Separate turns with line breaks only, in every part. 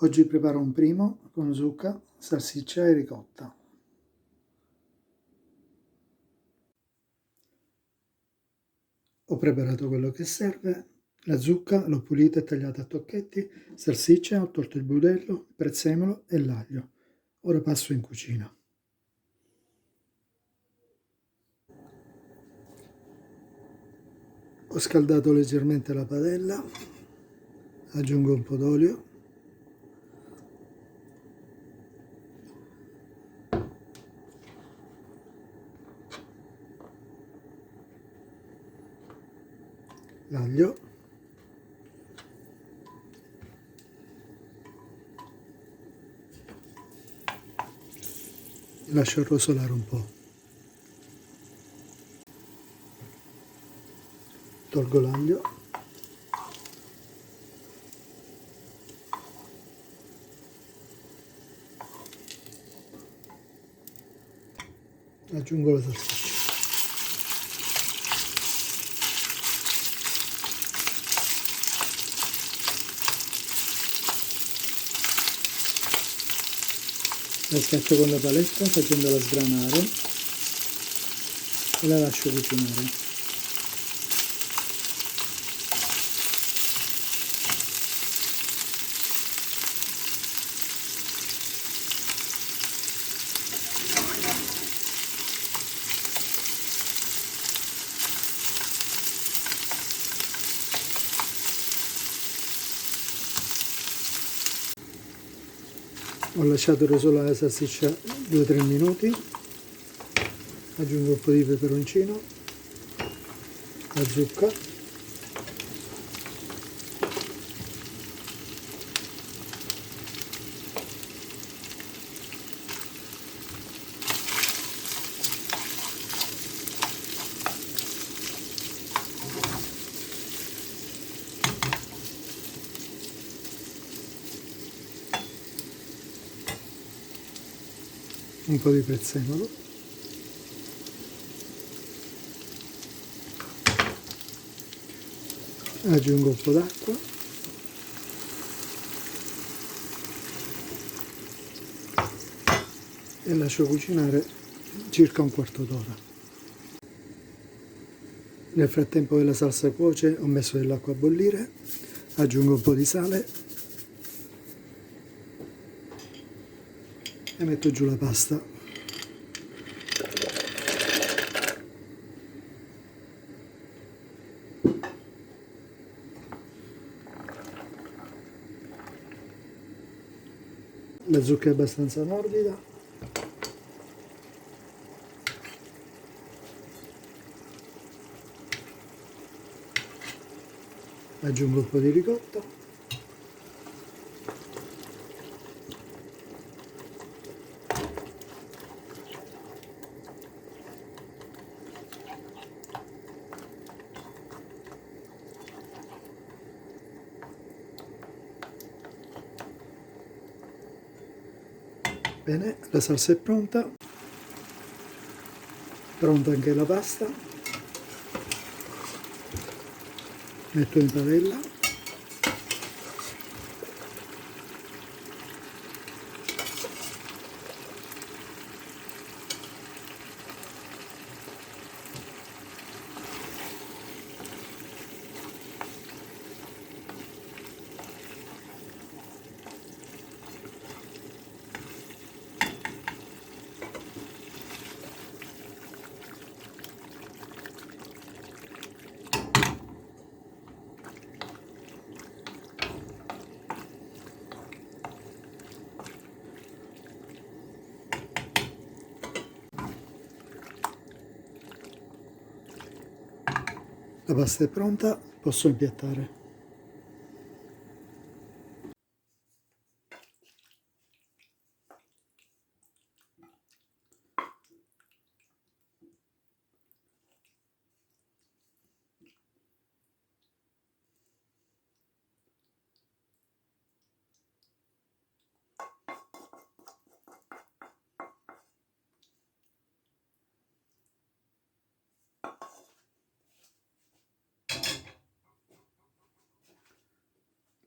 Oggi preparo un primo con zucca, salsiccia e ricotta. Ho preparato quello che serve: la zucca l'ho pulita e tagliata a tocchetti, salsiccia, ho tolto il budello, il prezzemolo e l'aglio. Ora passo in cucina. Ho scaldato leggermente la padella, aggiungo un po' d'olio, l'aglio, lascio rosolare un po', tolgo l'aglio, aggiungo la salsiccia. La schiaccio con la paletta facendola sgranare e la lascio cucinare. Ho lasciato rosolare la salsiccia 2-3 minuti, aggiungo un po' di peperoncino, la zucca, un po' di prezzemolo, aggiungo un po' d'acqua e lascio cucinare circa un quarto d'ora. Nel frattempo che la salsa cuoce ho messo dell'acqua a bollire, aggiungo un po' di sale e metto giù la pasta. La zucca è abbastanza morbida, aggiungo un po' di ricotta Bene, la salsa è pronta anche la pasta, metto in padella, la pasta è pronta, posso impiattare.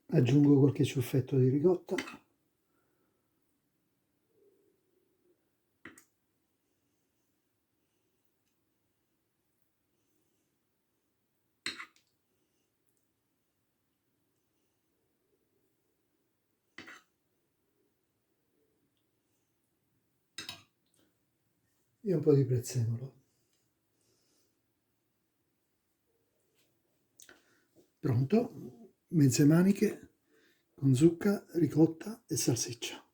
Aggiungo qualche ciuffetto di ricotta e un po' di prezzemolo. Pronto, mezze maniche con zucca, ricotta e salsiccia.